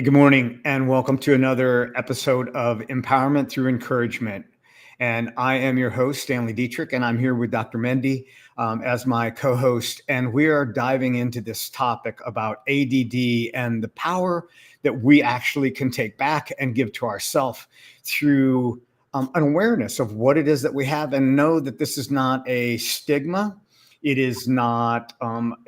Hey, good morning, and welcome to another episode of Empowerment Through Encouragement. And I am your host, Stanley Dietrich, and I'm here with Dr. Mendy as my co-host. And we are diving into this topic about ADD and the power that we actually can take back and give to ourselves through an awareness of what it is that we have, and know that this is not a stigma. It is not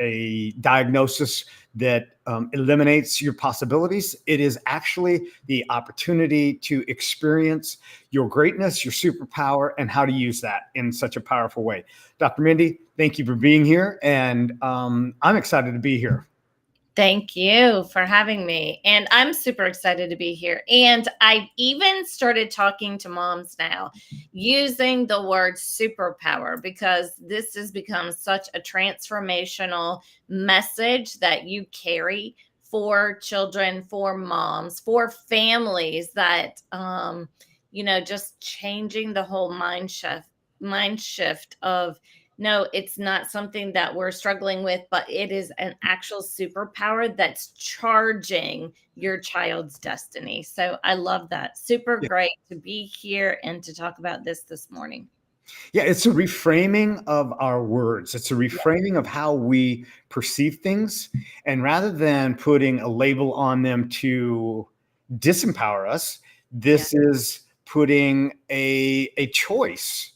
a diagnosis that eliminates your possibilities. It is actually the opportunity to experience your greatness, your superpower, and how to use that in such a powerful way. Dr. Mindy, thank you for being here. And I'm excited to be here. Thank you for having me. And I'm super excited to be here. And I even started talking to moms now using the word superpower, because this has become such a transformational message that you carry for children, for moms, for families, that just changing the whole mind shift of, no, it's not something that we're struggling with, but it is an actual superpower that's charging your child's destiny. So I love that. Super great to be here and to talk about this morning. Yeah, it's a reframing of our words. It's a reframing of how we perceive things. And rather than putting a label on them to disempower us, this is putting a choice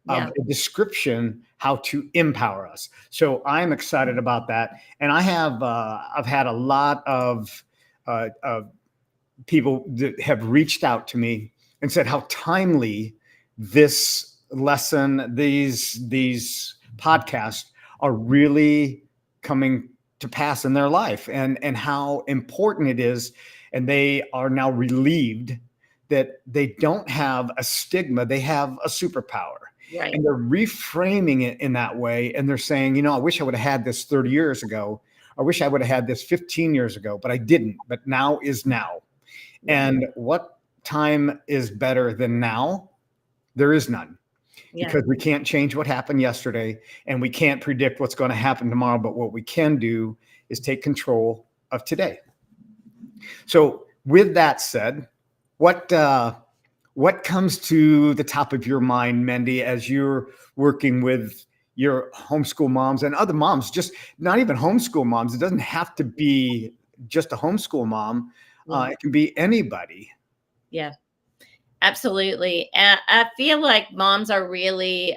of a description how to empower us. So I'm excited about that. And I've had a lot of people that have reached out to me and said how timely this lesson, these podcasts are really coming to pass in their life, and how important it is. And they are now relieved that they don't have a stigma, they have a superpower. Right. And they're reframing it in that way. And they're saying, I wish I would have had this 30 years ago. I wish I would have had this 15 years ago, but I didn't. But now is now. And what time is better than now? There is none. Because we can't change what happened yesterday, and we can't predict what's going to happen tomorrow. But what we can do is take control of today. So with that said, what comes to the top of your mind, Mendy, as you're working with your homeschool moms and other moms, just not even homeschool moms? It doesn't have to be just a homeschool mom. It can be anybody. Yeah, absolutely. I feel like moms are really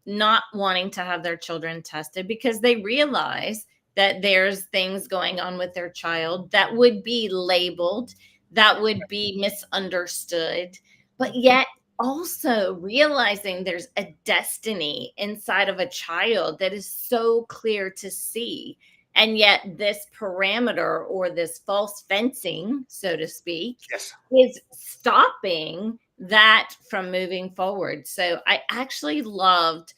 not wanting to have their children tested because they realize that there's things going on with their child that would be labeled, that would be misunderstood, but yet also realizing there's a destiny inside of a child that is so clear to see. And yet this parameter, or this false fencing, so to speak, is stopping that from moving forward. So I actually loved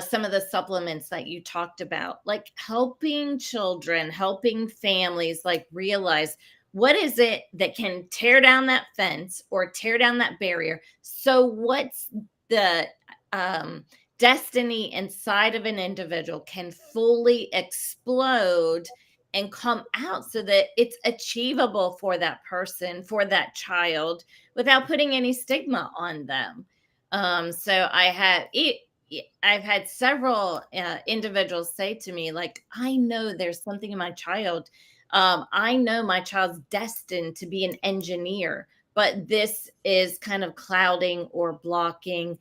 some of the supplements that you talked about, like helping children, helping families, like realize what is it that can tear down that fence or tear down that barrier. So what's the destiny inside of an individual can fully explode and come out, so that it's achievable for that person, for that child, without putting any stigma on them. So I've had several individuals say to me, like, I know there's something in my child. I know my child's destined to be an engineer, but this is kind of clouding or blocking,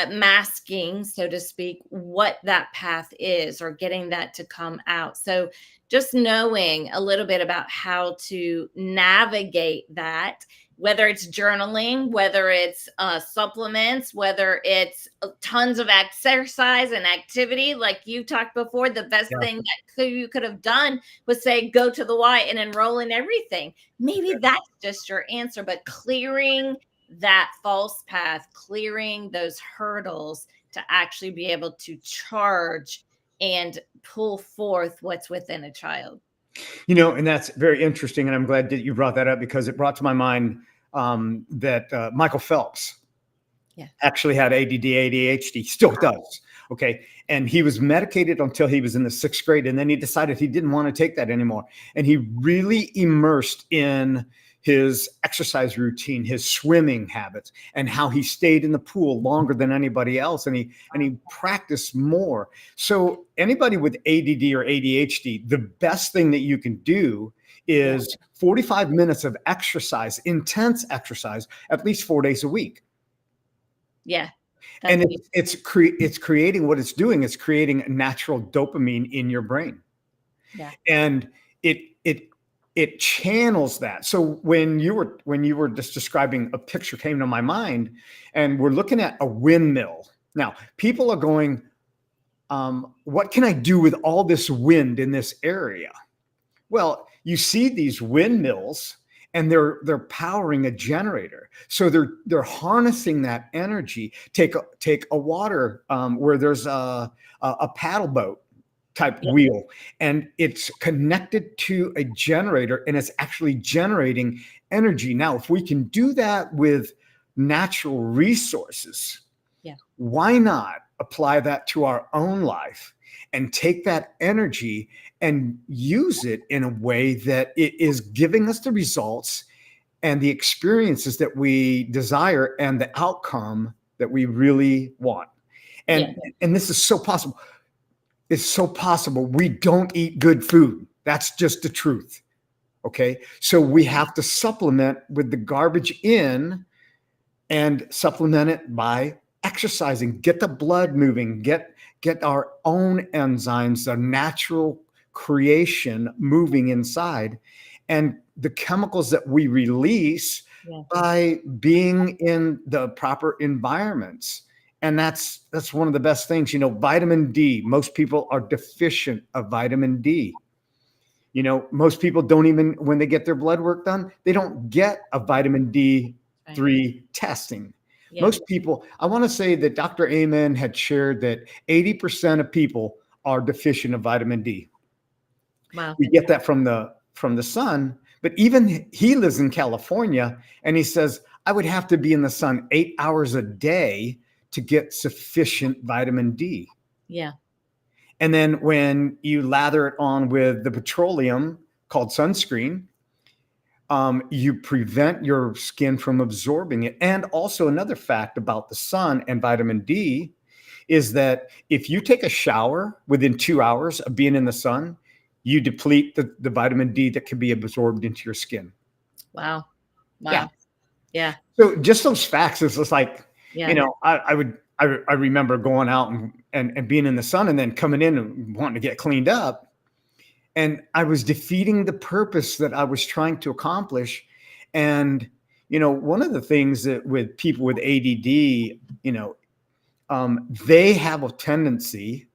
masking, so to speak, what that path is, or getting that to come out. So just knowing a little bit about how to navigate that, whether it's journaling, whether it's supplements, whether it's tons of exercise and activity, like you talked before. The best thing that you could have done was say, go to the Y and enroll in everything. Maybe that's just your answer, but clearing that false path, clearing those hurdles to actually be able to charge and pull forth what's within a child. And that's very interesting. And I'm glad that you brought that up, because it brought to my mind that Michael Phelps actually had ADD, ADHD, still does. Okay. And he was medicated until he was in the 6th grade. And then he decided he didn't want to take that anymore. And he really immersed in his exercise routine, his swimming habits, and how he stayed in the pool longer than anybody else. And he practiced more. So anybody with ADD or ADHD, the best thing that you can do is 45 minutes of exercise, intense exercise, at least 4 days a week. Yeah. And it's creating what it's doing. It's creating natural dopamine in your brain. Yeah. And it channels that. So when you were just describing, a picture came to my mind, and we're looking at a windmill. Now, people are going, what can I do with all this wind in this area? Well, you see these windmills, and they're powering a generator. So they're harnessing that energy. Take a water where there's a paddle boat type wheel, and it's connected to a generator, and it's actually generating energy. Now, if we can do that with natural resources, why not apply that to our own life and take that energy and use it in a way that it is giving us the results and the experiences that we desire and the outcome that we really want. And this is so possible. It's so possible. We don't eat good food. That's just the truth. Okay. So we have to supplement with the garbage in, and supplement it by exercising, get the blood moving, get our own enzymes, the natural creation moving inside, and the chemicals that we release by being in the proper environments. And that's one of the best things. Vitamin D, most people are deficient of vitamin D. Most people don't even, when they get their blood work done, they don't get a vitamin D3 testing. Most people, I want to say that Dr. Amen had shared that 80% of people are deficient of vitamin D. Wow. We get that from the sun, but even he lives in California, and he says, I would have to be in the sun 8 hours a day to get sufficient vitamin D. Yeah. And then when you lather it on with the petroleum called sunscreen, you prevent your skin from absorbing it. And also, another fact about the sun and vitamin D is that if you take a shower within 2 hours of being in the sun, you deplete the vitamin D that can be absorbed into your skin. Wow. Yeah. So just those facts is just like, I remember going out and being in the sun, and then coming in and wanting to get cleaned up. And I was defeating the purpose that I was trying to accomplish. And, one of the things that with people with ADD, they have a tendency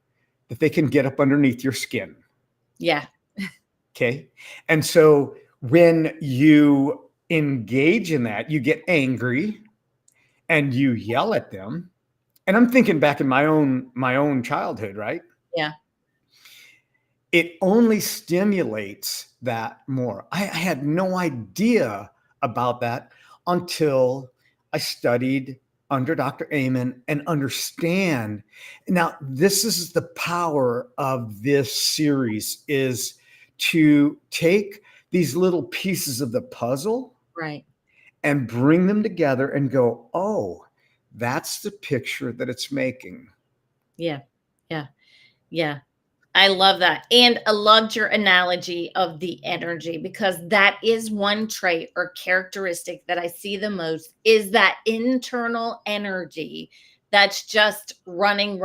that they can get up underneath your skin. Yeah. Okay. And so when you engage in that, you get angry and you yell at them. And I'm thinking back in my own childhood, right? Yeah. It only stimulates that more. I had no idea about that until I studied under Dr. Amen and understand. Now, this is the power of this series, is to take these little pieces of the puzzle, right, and bring them together and go, oh, that's the picture that it's making. Yeah. I love that. And I loved your analogy of the energy, because that is one trait or characteristic that I see the most, is that internal energy that's just running,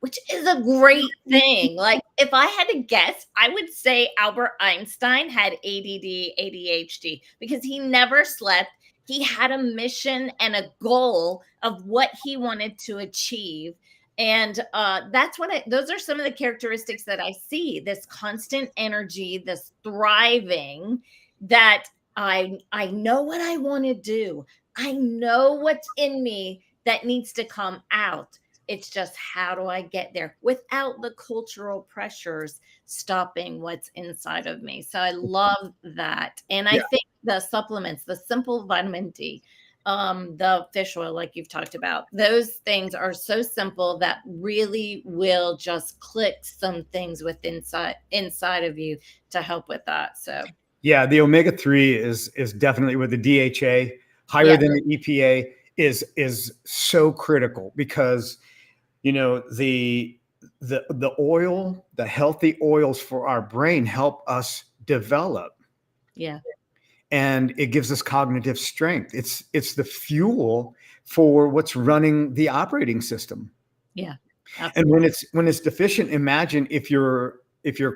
which is a great thing. Like, if I had to guess, I would say Albert Einstein had ADD, ADHD, because he never slept. He had a mission and a goal of what he wanted to achieve. And those are some of the characteristics that I see: this constant energy, this thriving, that I know what I want to do. I know what's in me that needs to come out. It's just, how do I get there without the cultural pressures stopping what's inside of me? So I love that. And I think the supplements, the simple vitamin D, the fish oil, like you've talked about. Those things are so simple that really will just click some things within inside of you to help with that. So Yeah, the omega-3 is definitely, with the DHA higher yeah, than the EPA, is so critical, because the oil, the healthy oils for our brain help us develop, yeah, and it gives us cognitive strength. It's the fuel for what's running the operating system. yeah, And absolutely. when it's deficient, imagine if your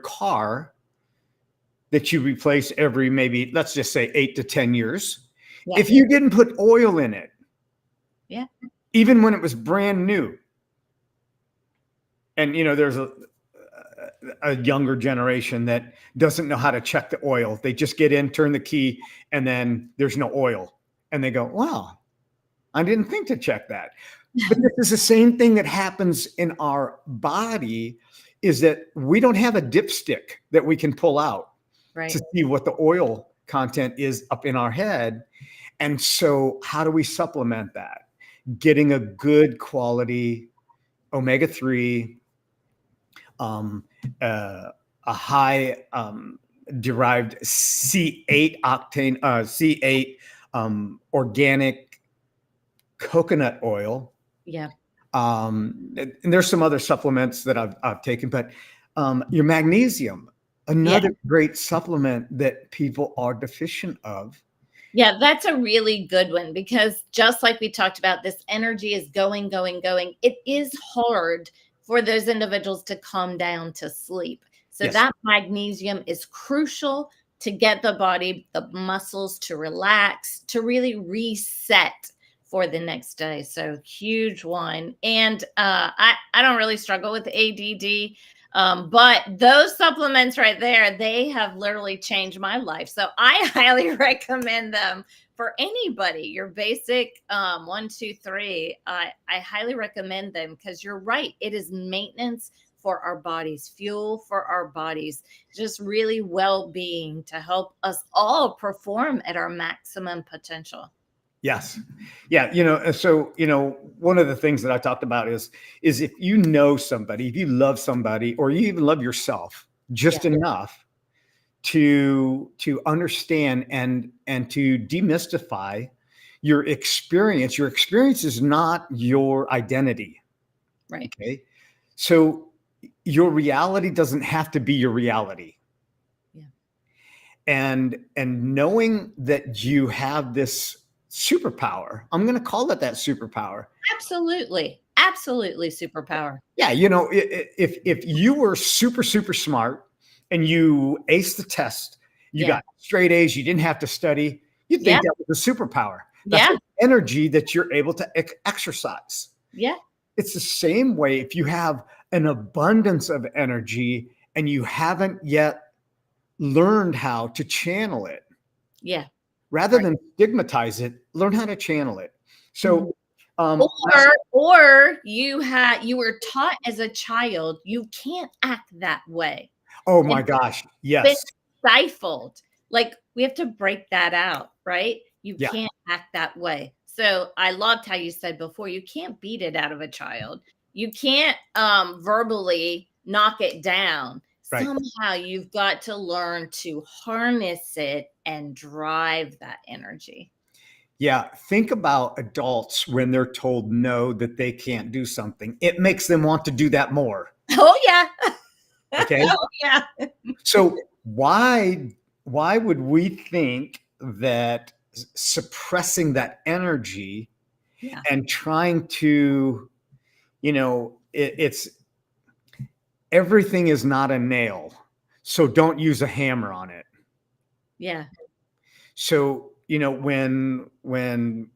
car that you replace every, maybe, let's just say, 8 to 10 years, Yeah, if you didn't put oil in it, yeah, even when it was brand new, and there's a younger generation that doesn't know how to check the oil. They just get in, turn the key, and then there's no oil, and they go, wow, I didn't think to check that. But this is the same thing that happens in our body, is that we don't have a dipstick that we can pull out to right. see what the oil content is up in our head. And so how do we supplement that? Getting a good quality omega-3, um, a high derived C8 octane, C8 organic coconut oil. Yeah, And there's some other supplements that I've taken, but your magnesium, yeah. another great supplement that people are deficient of. Yeah, that's a really good one, because just like we talked about, this energy is going, going, going. It is hard for those individuals to come down to sleep. So Yes. that magnesium is crucial to get the body, the muscles to relax, to really reset for the next day. So huge one. And I don't really struggle with ADD. But those supplements right there, they have literally changed my life. So I highly recommend them for anybody. Your basic 1, 2, 3. I highly recommend them, because you're right. It is maintenance for our bodies, fuel for our bodies, just really well-being to help us all perform at our maximum potential. Yes. Yeah. So, one of the things that I talked about is if you know somebody, if you love somebody, or you even love yourself Yeah. just enough to understand and to demystify your experience. Your experience is not your identity. Right. Okay. So your reality doesn't have to be your reality. Yeah. And knowing that you have this superpower, I'm going to call it that superpower. Absolutely. Absolutely superpower. Yeah, if you were super super smart and you aced the test, you Yeah. got straight A's, you didn't have to study, you'd Yeah. think that was a superpower. That's Yeah. an energy that you're able to exercise. Yeah. It's the same way if you have an abundance of energy and you haven't yet learned how to channel it. Yeah. Rather Right. than stigmatize it, learn how to channel it. Mhm. So, Or you were taught as a child, you can't act that way, oh and my gosh, been yes, stifled. Like, we have to break that out, right? You yeah, can't act that way. So I loved how you said before, you can't beat it out of a child. You can't verbally knock it down. right. Somehow you've got to learn to harness it and drive that energy. Yeah, think about adults when they're told no, that they can't do something. It makes them want to do that more. Oh yeah. Okay. Oh yeah. So why would we think that suppressing that energy Yeah. and trying to, it's everything is not a nail. So don't use a hammer on it. Yeah. So, when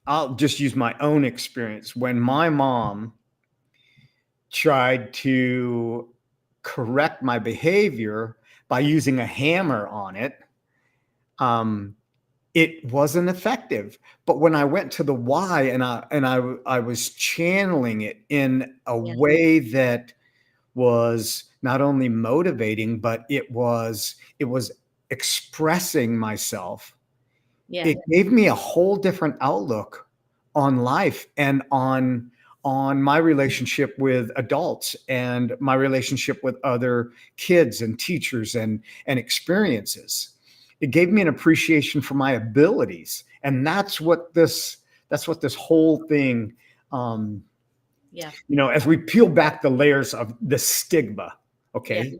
I'll just use my own experience, when my mom tried to correct my behavior by using a hammer on it, um, it wasn't effective. But when I went to the why, and I was channeling it in a Yeah. way that was not only motivating, but it was expressing myself. Yeah. it gave me a whole different outlook on life and on my relationship with adults and my relationship with other kids and teachers and experiences. It gave me an appreciation for my abilities, and that's what this whole thing, um, Yeah. as we peel back the layers of the stigma. Yeah. Okay,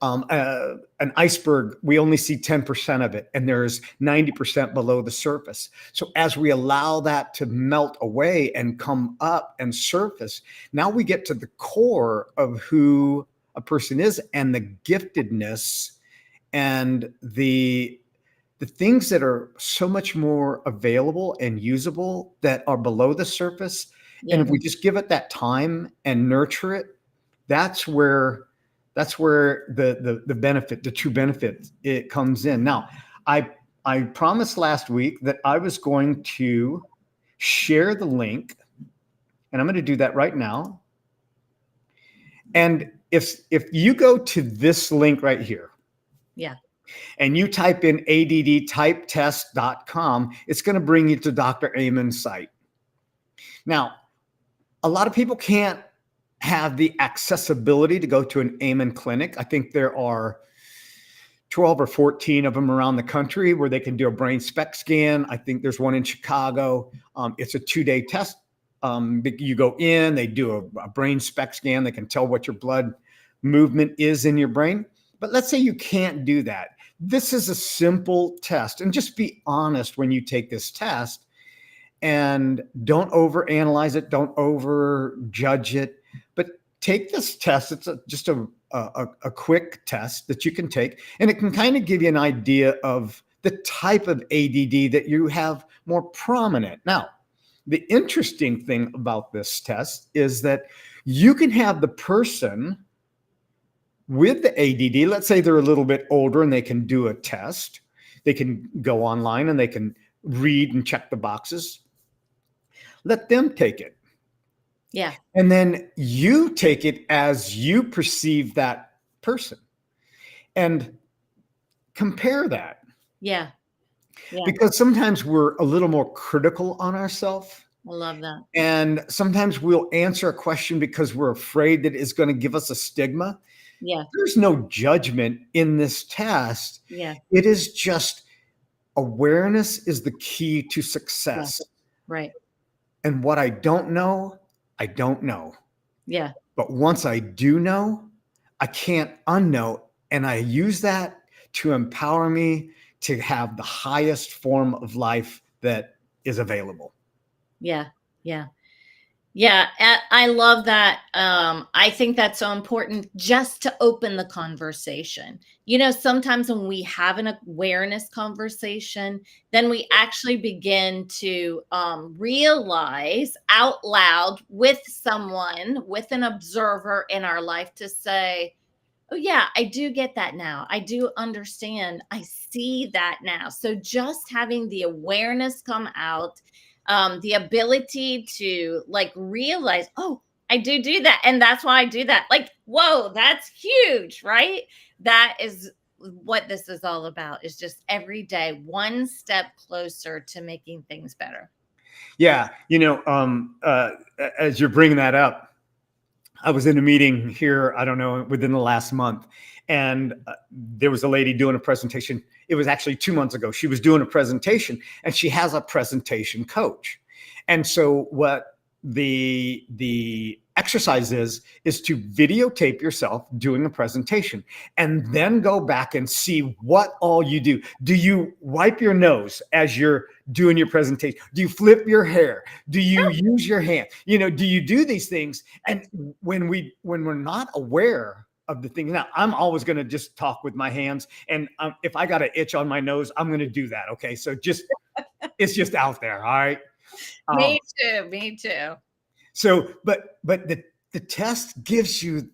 an iceberg, we only see 10% of it, and there's 90% below the surface. So as we allow that to melt away and come up and surface, now we get to the core of who a person is and the giftedness and the things that are so much more available and usable that are below the surface. And Yeah. if we just give it that time and nurture it, that's where the benefit, the true benefit, it comes in. Now, I promised last week that I was going to share the link, and I'm going to do that right now. And if you go to this link right here, Yeah. and you type in addtypetest.com, it's going to bring you to Dr. Amen's site. Now, a lot of people can't have the accessibility to go to an Amen clinic. I think there are 12 or 14 of them around the country where they can do a brain spec scan. I think there's one in Chicago. It's a 2-day test. You go in, they do a brain spec scan. They can tell what your blood movement is in your brain. But let's say you can't do that. This is a simple test. And just be honest when you take this test, and don't overanalyze it. Don't over judge it, but take this test. It's just a quick test that you can take, and it can kind of give you an idea of the type of ADD that you have more prominent. Now, the interesting thing about this test is that you can have the person with the ADD, let's say they're a little bit older and they can do a test. They can go online and they can read and check the boxes. Let them take it. Yeah. And then you take it as you perceive that person and compare that. Yeah. Yeah. Because sometimes we're a little more critical on ourselves. I love that. And sometimes we'll answer a question because we're afraid that it's going to give us a stigma. Yeah. There's no judgment in this test. Yeah. It is just awareness is the key to Yeah. success. Right. And what I don't know, I don't know. Yeah. But once I do know, I can't unknow. And I use that to empower me to have the highest form of life that is available. Yeah. Yeah. Yeah, I love that. I think that's so important just to open the conversation. Sometimes when we have an awareness conversation, then we actually begin to realize out loud with someone, with an observer in our life to say, oh, yeah, I do get that now. I do understand. I see that now. So just having the awareness come out, the ability to realize, oh, I do that. And that's why I do that. Whoa, that's huge, right? That is what this is all about, is just every day, one step closer to making things better. Yeah. As you're bringing that up, I was in a meeting here, I don't know, within the last month, and there was a lady doing a presentation. It was actually 2 months ago. She was doing a presentation, and she has a presentation coach. And so what the exercise is to videotape yourself doing a presentation and then go back and see what all you do. Do you wipe your nose as you're doing your presentation? Do you flip your hair? Do you use your hand? Do you do these things? And when we're not aware of the thing, now I'm always going to just talk with my hands, and if I got an itch on my nose, I'm going to do that. Okay, so it's just out there. All right. Me too. So, but the test gives you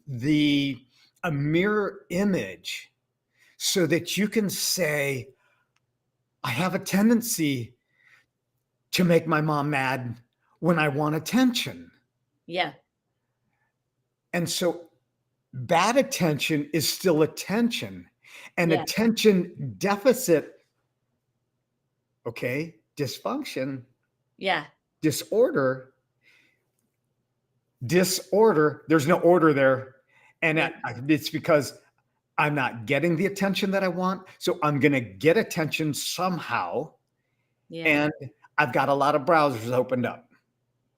a mirror image so that you can say, I have a tendency to make my mom mad when I want attention. Yeah. And so bad attention is still attention, and Yeah. attention deficit Okay. Dysfunction, Yeah. disorder, disorder. There's no order there. And Yeah. it's because I'm not getting the attention that I want. So I'm going to get attention somehow. Yeah. And I've got a lot of browsers opened up.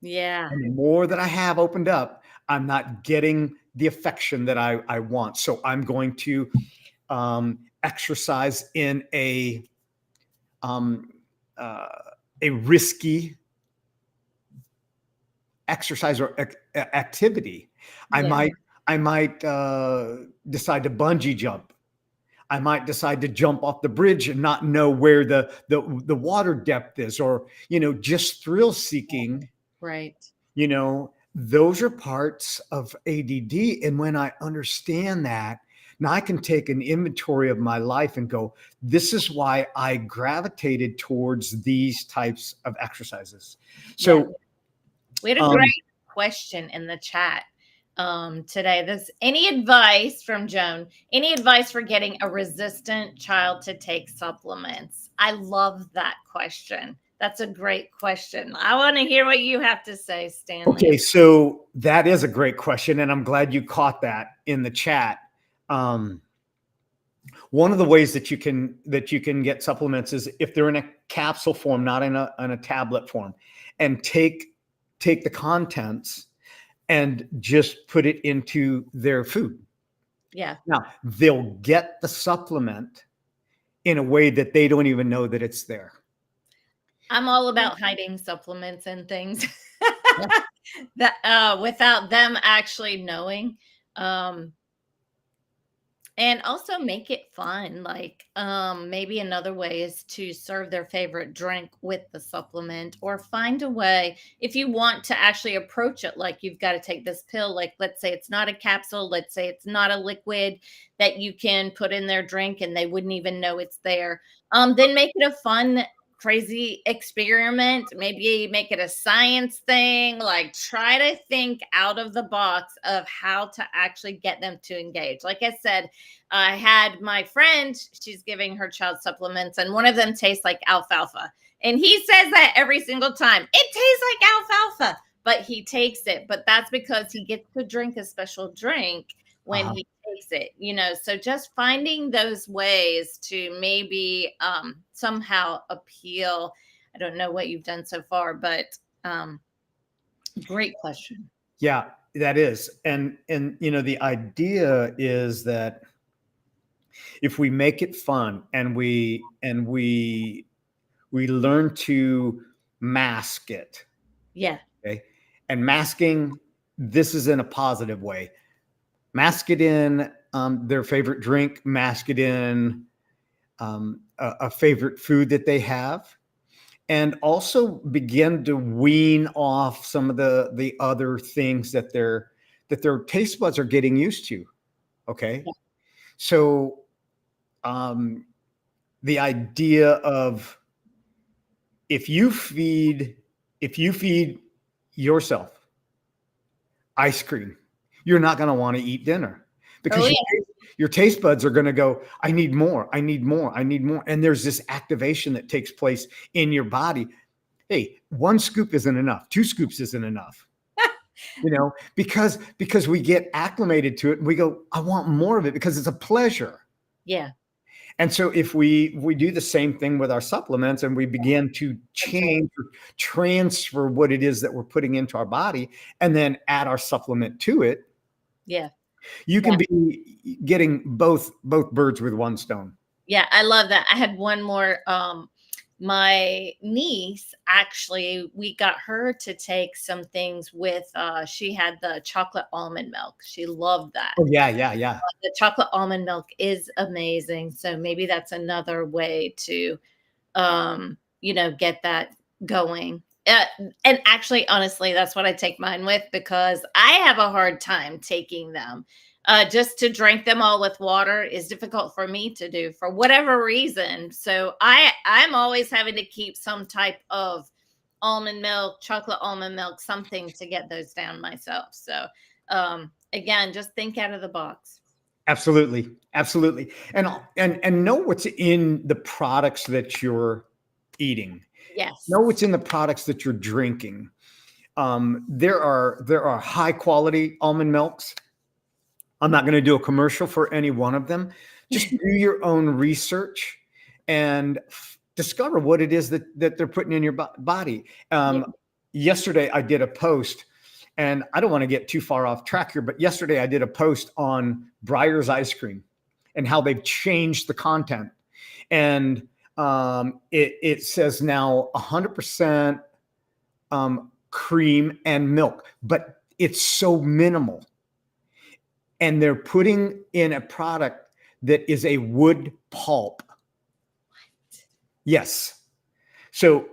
Yeah. And the more that I have opened up, I'm not getting the affection that I want. So I'm going to exercise in um, uh, a risky exercise or activity. I Yeah. might I might decide to bungee jump. I might decide to jump off the bridge and not know where the water depth is, or just thrill seeking. Right. Those are parts of ADD. And when I understand that, now I can take an inventory of my life and go, this is why I gravitated towards these types of exercises. Yeah. So, We had a um, great question in the chat today. This any advice from Joan? Any advice for getting a resistant child to take supplements? I love that question. That's a great question. I want to hear what you have to say, Stanley. okay, so that is a great question, and I'm glad you caught that in the chat. Um, One of the ways that you can get supplements is if they're in a capsule form, not in a tablet form, and take the contents and just put it into their food. Yeah. Now, they'll get the supplement in a way that they don't even know that it's there. I'm all about hiding supplements and things that without them actually knowing. Um, And also make it fun. Like, maybe another way is to serve their favorite drink with the supplement, or find a way if you want to actually approach it like you've got to take this pill. Like, let's say it's not a capsule, let's say it's not a liquid that you can put in their drink and they wouldn't even know it's there. Then make it a fun, crazy experiment. Maybe make it a science thing. Like, try to think out of the box of how to actually get them to engage. Like I said, I had my friend, she's giving her child supplements, and one of them tastes like alfalfa. And he says that every single time. It tastes like alfalfa, but he takes it. But that's because he gets to drink a special drink when Uh-huh. he takes it. So just finding those ways to maybe somehow appeal. I don't know what you've done so far, but great question. Yeah, that is. And the idea is that if we make it fun and we learn to mask it, Yeah. okay? And masking, this is in a positive way. Mask it in their favorite drink, mask it in a favorite food that they have, and also begin to wean off some of the other things that their taste buds are getting used to. Okay, Yeah. so the idea of if you feed yourself ice cream, you're not going to want to eat dinner Oh, because yeah. your taste buds are going to go, I need more, I need more, I need more. And there's this activation that takes place in your body. Hey, one scoop isn't enough. Two scoops isn't enough. Because we get acclimated to it and we go, I want more of it because it's a pleasure. Yeah. And so if we do the same thing with our supplements and we begin to change or transfer what it is that we're putting into our body and then add our supplement to it, Yeah. you can be getting both birds with one stone. Yeah, I love that. I had one more. My niece, actually, we got her to take some things with, she had the chocolate almond milk. She loved that. Oh yeah, yeah, yeah. The chocolate almond milk is amazing. So maybe that's another way to, get that going. And actually, honestly, that's what I take mine with, because I have a hard time taking them. Just to drink them all with water is difficult for me to do for whatever reason. So I'm always having to keep some type of almond milk, chocolate almond milk, something to get those down myself. So again, just think out of the box. Absolutely, absolutely. And know what's in the products that you're eating. Yes. Know what's in the products that you're drinking. There are high quality almond milks. I'm not going to do a commercial for any one of them. Just do your own research and discover what it is that they're putting in your body. Yeah. Yesterday, I did a post, and I don't want to get too far off track here, but yesterday I did a post on Breyer's ice cream and how they've changed the content. And it says now 100% cream and milk, but it's so minimal. And they're putting in a product that is a wood pulp. What? Yes. So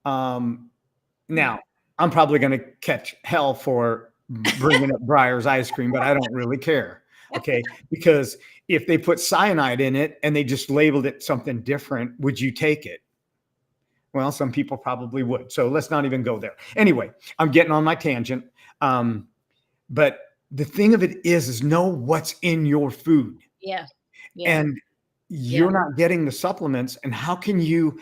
now I'm probably going to catch hell for bringing up Breyer's ice cream, but I don't really care. Okay. Because if they put cyanide in it and they just labeled it something different, would you take it? Well, some people probably would. So let's not even go there. Anyway, I'm getting on my tangent. But the thing of it is know what's in your food. Yeah. And you're not getting the supplements. And how can you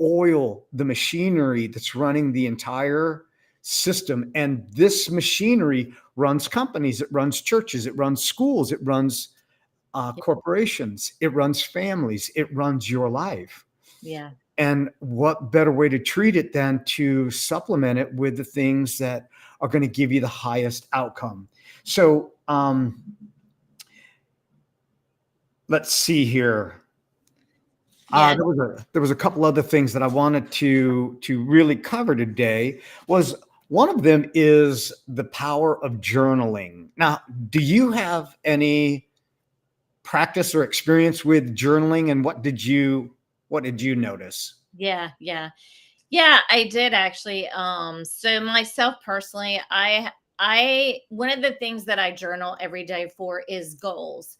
oil the machinery that's running the entire system? And this machinery runs companies, it runs churches, it runs schools, it runs corporations, it runs families, it runs your life. Yeah. And what better way to treat it than to supplement it with the things that are going to give you the highest outcome? So let's see here. Yeah. There was a couple other things that I wanted to really cover today. One of them is the power of journaling. Now, do you have any practice or experience with journaling, and what did you notice? Yeah, I did actually. So myself personally, I one of the things that I journal every day for is goals.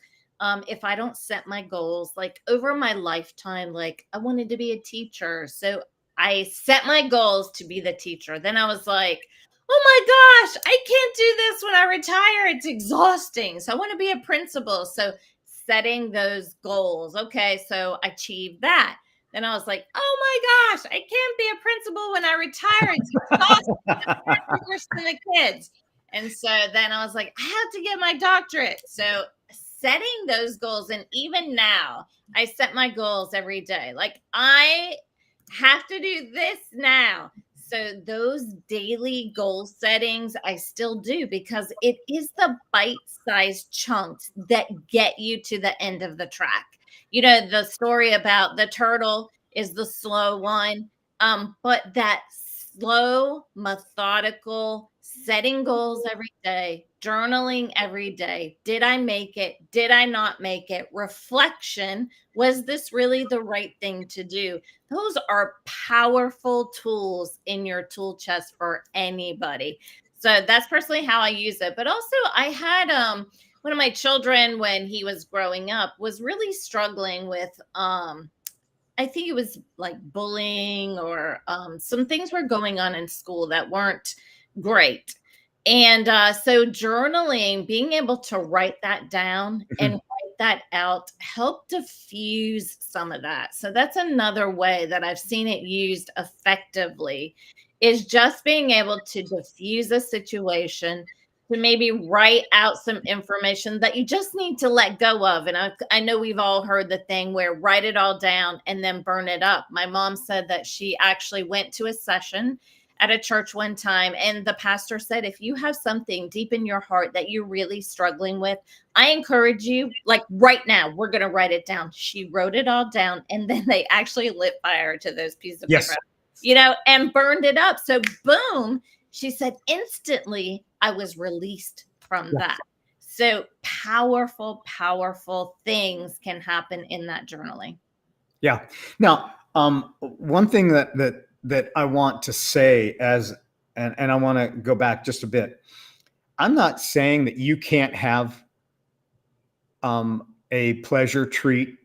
If I don't set my goals, like over my lifetime, like I wanted to be a teacher. So I set my goals to be the teacher. Then I was like, oh my gosh, I can't do this when I retire. It's exhausting. So I want to be a principal. So setting those goals. Okay, so I achieved that. Then I was like, oh my gosh, I can't be a principal when I retire. It's exhausting. Worse than the kids. And so then I was like, I have to get my doctorate. So setting those goals. And even now, I set my goals every day. Like I have to do this now. So those daily goal settings, I still do because it is the bite-sized chunks that get you to the end of the track. You know, the story about the turtle is the slow one. But that slow, methodical, setting goals every day, journaling every day. Did I make it? Did I not make it? Reflection. Was this really the right thing to do? Those are powerful tools in your tool chest for anybody. So that's personally how I use it. But also I had one of my children when he was growing up was really struggling with I think it was like bullying or some things were going on in school that weren't great. And so journaling, being able to write that down and write that out helped diffuse some of that. So that's another way that I've seen it used effectively is just being able to diffuse a situation, to maybe write out some information that you just need to let go of. And I know we've all heard the thing where write it all down and then burn it up. My mom said that she actually went to a session at a church one time, and the pastor said, if you have something deep in your heart that you're really struggling with, I encourage you, like right now, we're going to write it down. She wrote it all down, and then they actually lit fire to those pieces of paper, you know, and burned it up. So boom, she said, instantly I was released from that. So powerful, powerful things can happen in that journaling. Yeah. Now, one thing that I want to say and I want to go back just a bit. I'm not saying that you can't have a pleasure treat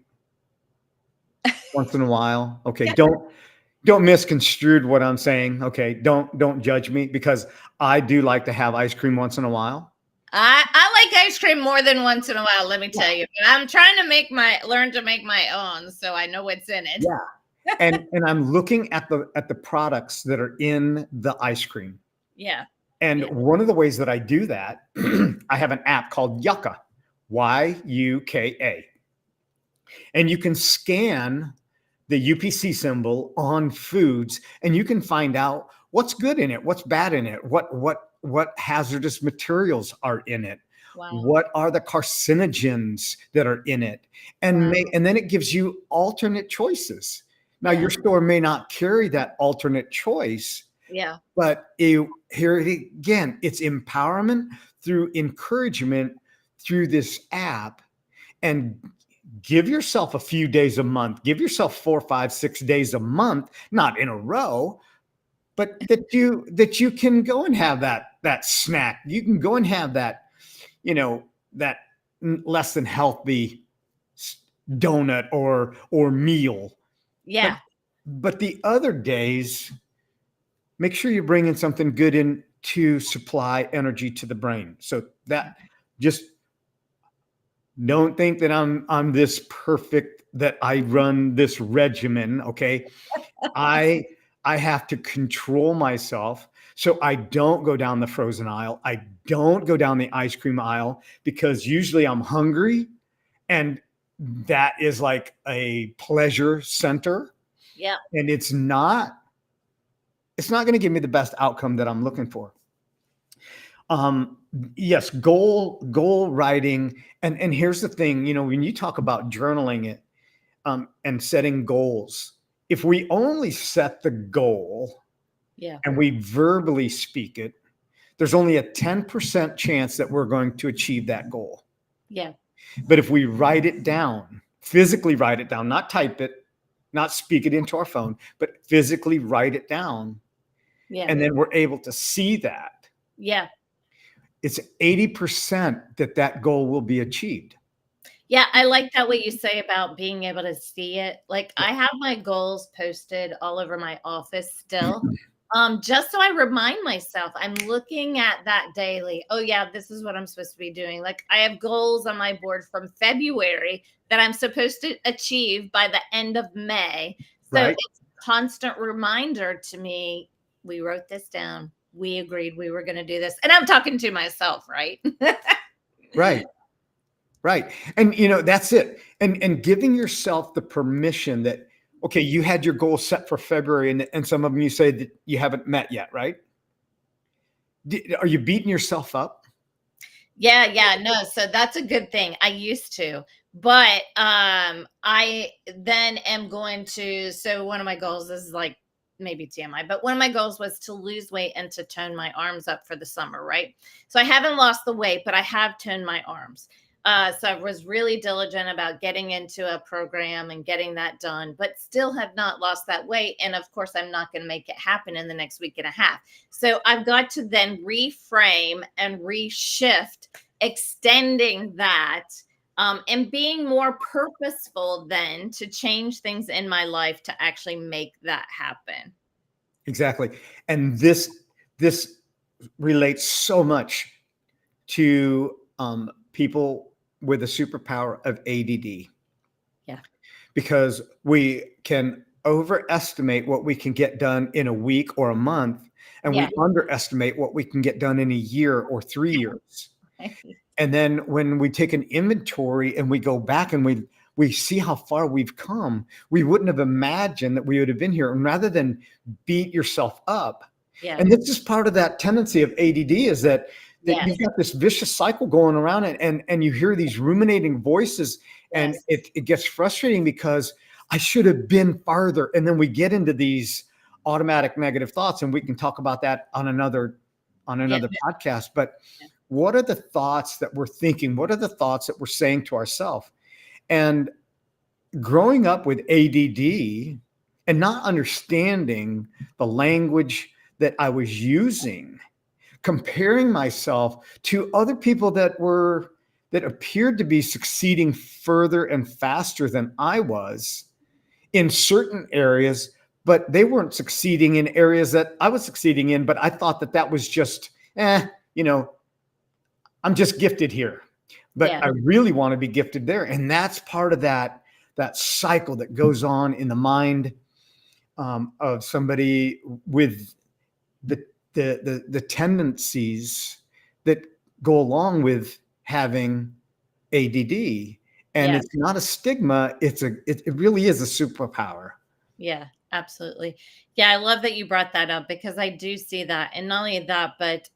once in a while. Okay. Don't misconstrue what I'm saying. Okay. Don't judge me, because I do like to have ice cream once in a while. I like ice cream more than once in a while, let me tell you. But I'm trying to learn to make my own, so I know what's in it. Yeah. and I'm looking at the products that are in the ice cream. Yeah. And Yeah. one of the ways that I do that, I have an app called Yucca, Yuka. And you can scan the UPC symbol on foods, and you can find out what's good in it, what's bad in it, what hazardous materials are in it, Wow. what are the carcinogens that are in it, Wow. and then it gives you alternate choices. Now, Yeah. your store may not carry that alternate choice, Yeah. but here again, it's empowerment through encouragement through this app. And give yourself a few days a month, give yourself 4, 5, 6 days a month, not in a row, but that you can go and have that snack. You can go and have that less than healthy donut or meal. Yeah. But the other days, make sure you bring in something good in to supply energy to the brain. So that just don't think that I'm this perfect, that I run this regimen. Okay. I have to control myself so I don't go down the frozen aisle. I don't go down the ice cream aisle, because usually I'm hungry, and that is like a pleasure center, Yeah. and it's not going to give me the best outcome that I'm looking for. Yes, goal writing. And here's the thing, when you talk about journaling it, and setting goals, if we only set the goal Yeah. and we verbally speak it, there's only a 10% chance that we're going to achieve that goal. Yeah. But if we write it down, physically write it down, not type it, not speak it into our phone, but physically write it down, Yeah. and then we're able to see that, Yeah. it's 80% that goal will be achieved. Yeah, I like that what you say about being able to see it. Like, I have my goals posted all over my office still, just so I remind myself. I'm looking at that daily. Oh, yeah, this is what I'm supposed to be doing. Like, I have goals on my board from February that I'm supposed to achieve by the end of May. So Right. it's a constant reminder to me, we wrote this down. We agreed we were going to do this. And I'm talking to myself, right? Right. Right. And that's it. And giving yourself the permission that, okay, you had your goal set for February, and some of them you say that you haven't met yet, right? Are you beating yourself up? Yeah, yeah, no, so that's a good thing. I used to, but I then am going to, so one of my goals is like maybe TMI, but one of my goals was to lose weight and to tone my arms up for the summer, right? So I haven't lost the weight, but I have toned my arms. So I was really diligent about getting into a program and getting that done, but still have not lost that weight. And of course, I'm not going to make it happen in the next week and a half. So I've got to then reframe and reshift, extending that, and being more purposeful then to change things in my life to actually make that happen. Exactly. And this relates so much to people with a superpower of ADD. Yeah. Because we can overestimate what we can get done in a week or a month, and Yeah. we underestimate what we can get done in a year or 3 years. And then when we take an inventory and we go back and we see how far we've come, we wouldn't have imagined that we would have been here. And rather than beat yourself up, Yeah. and this is part of that tendency of ADD, is that Yes. you've got this vicious cycle going around, and you hear these ruminating voices, and Yes. it gets frustrating because I should have been farther. And then we get into these automatic negative thoughts, and we can talk about that on another podcast. But Yeah. what are the thoughts that we're thinking? What are the thoughts that we're saying to ourselves? And growing up with ADD and not understanding the language that I was using, comparing myself to other people that appeared to be succeeding further and faster than I was in certain areas, but they weren't succeeding in areas that I was succeeding in. But I thought that was just, I'm just gifted here, but Yeah. I really want to be gifted there. And that's part of that cycle that goes on in the mind. of somebody with the tendencies that go along with having ADD. And Yeah. it's not a stigma. It really is a superpower. Yeah, absolutely. Yeah, I love that you brought that up because I do see that. And not only that, but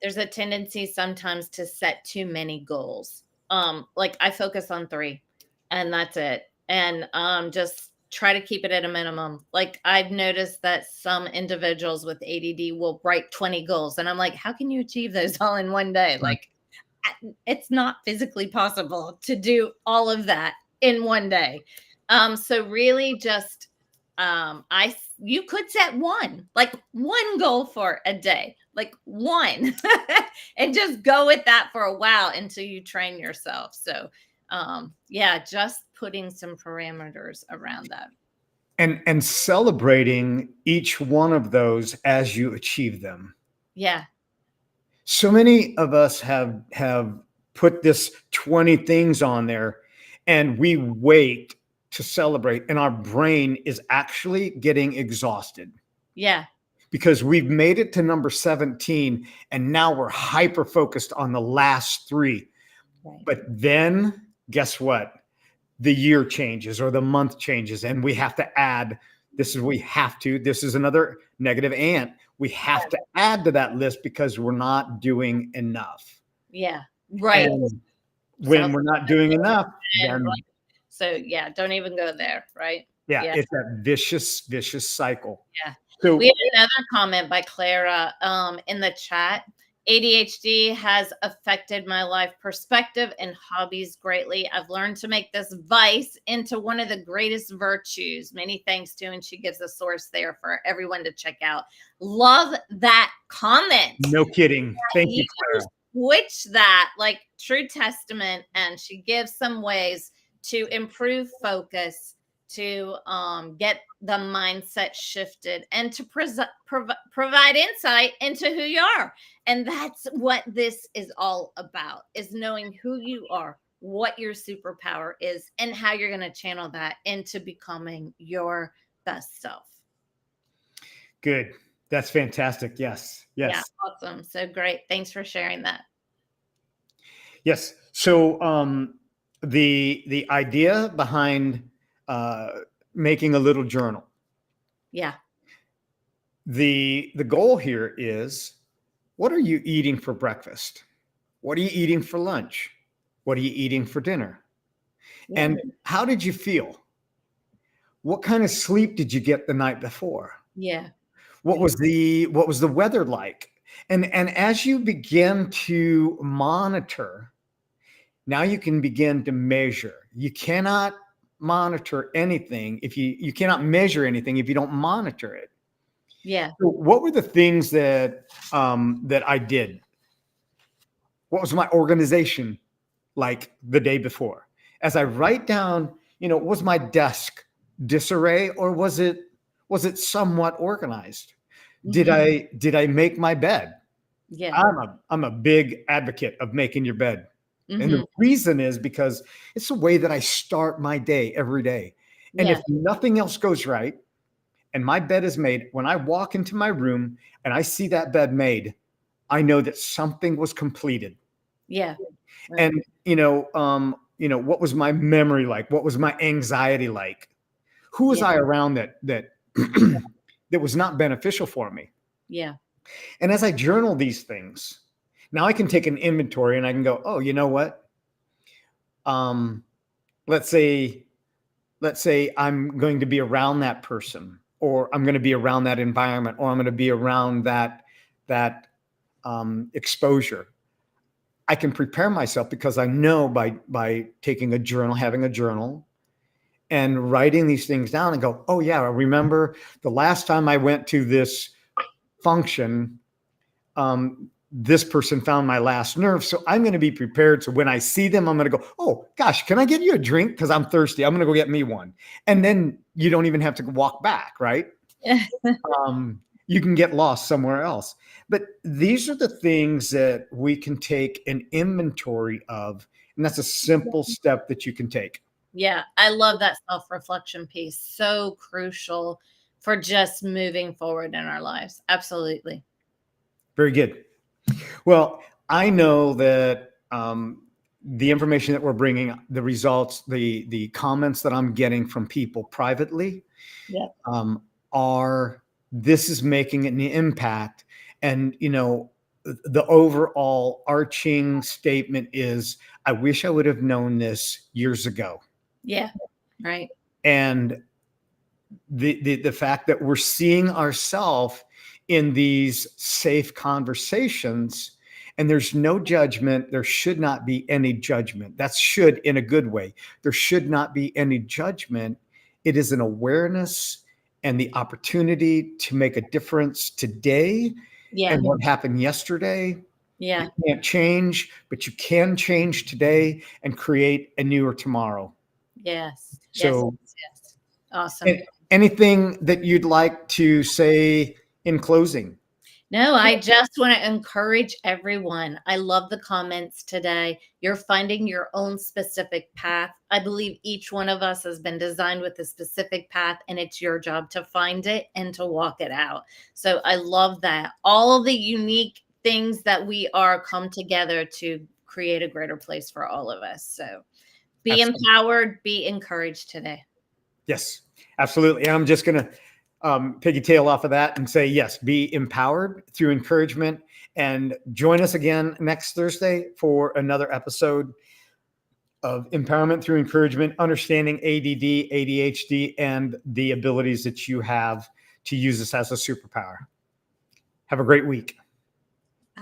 there's a tendency sometimes to set too many goals. Like I focus on 3 and that's it. And just try to keep it at a minimum. Like I've noticed that some individuals with ADD will write 20 goals and I'm like, how can you achieve those all in one day? Right. Like it's not physically possible to do all of that in one day. So really just you could set one, like one goal for a day, like one, and just go with that for a while until you train yourself. So yeah, just putting some parameters around that. And celebrating each one of those as you achieve them. Yeah. So many of us have put this 20 things on there and we wait to celebrate, and our brain is actually getting exhausted Yeah. because we've made it to number 17 and now we're hyper focused on the last 3. Right. But then guess what? The year changes or the month changes and we have to add. This is another negative ant. We have to add to that list because we're not doing enough. Yeah. Right. And when we're not doing enough, then so yeah, don't even go there, right? yeah, Yeah. it's that vicious cycle. Yeah. So We have another comment by Clara in the chat. ADHD has affected my life perspective and hobbies greatly. I've learned to make this vice into one of the greatest virtues. Many thanks to, and she gives a source there for everyone to check out. Love that comment. no kidding. Thank you, Clara. Switch that, like true testament, and she gives some ways to improve focus, to get the mindset shifted, and to provide insight into who you are. And that's what this is all about, is knowing who you are, what your superpower is, and how you're going to channel that into becoming your best self. Good. That's fantastic. Yes. Yeah, Yes. awesome. So great. Thanks for sharing that. Yes. So the idea behind making a little journal. Yeah. The goal here is, what are you eating for breakfast? What are you eating for lunch? What are you eating for dinner? Yeah. And how did you feel? What kind of sleep did you get the night before? Yeah. What was the weather like? And as you begin to monitor, now you can begin to measure. You cannot monitor anything if you cannot measure anything if you don't monitor it. Yeah. So what were the things that that I did? What was my organization like the day before? As I write down, was my desk disarray or was it somewhat organized? Mm-hmm. Did I make my bed? Yeah. I'm a big advocate of making your bed. Mm-hmm. And the reason is because it's the way that I start my day every day. And Yeah. if nothing else goes right and my bed is made, when I walk into my room and I see that bed made, I know that something was completed. Yeah. Right. And what was my memory like? What was my anxiety like? Who was Yeah. I around that that was not beneficial for me? Yeah. And as I journal these things, now I can take an inventory and I can go, oh, you know what? Let's say I'm going to be around that person, or I'm going to be around that environment, or I'm going to be around that exposure. I can prepare myself because I know by taking a journal, having a journal, and writing these things down and go, oh yeah, I remember the last time I went to this function, this person found my last nerve. So I'm going to be prepared. So when I see them, I'm going to go, oh gosh, can I get you a drink? Because I'm thirsty. I'm going to go get me one. And then you don't even have to walk back, right? You can get lost somewhere else. But these are the things that we can take an inventory of. And that's a simple step that you can take. Yeah. I love that self-reflection piece. So crucial for just moving forward in our lives. Absolutely. Very good. Well, I know that the information that we're bringing, the results, the comments that I'm getting from people privately Yeah. are, this is making an impact. And, the overall arching statement is, I wish I would have known this years ago. Yeah. Right. And the fact that we're seeing ourselves in these safe conversations, and there's no judgment, there should not be any judgment. That's should in a good way. There should not be any judgment. It is an awareness and the opportunity to make a difference today. Yeah. And what happened yesterday, Yeah. you can't change, but you can change today and create a newer tomorrow. Yes. Yes. So Yes. Awesome. anything that you'd like to say in closing? No, I just want to encourage everyone. I love the comments today. You're finding your own specific path. I believe each one of us has been designed with a specific path, and it's your job to find it and to walk it out. So I love that. All of the unique things that we are come together to create a greater place for all of us. So be Absolutely. empowered, be encouraged today. Yes, absolutely. And I'm just going to piggytail off of that and say, yes, be empowered through encouragement, and join us again next Thursday for another episode of Empowerment Through Encouragement, understanding ADD, ADHD, and the abilities that you have to use this as a superpower. Have a great week.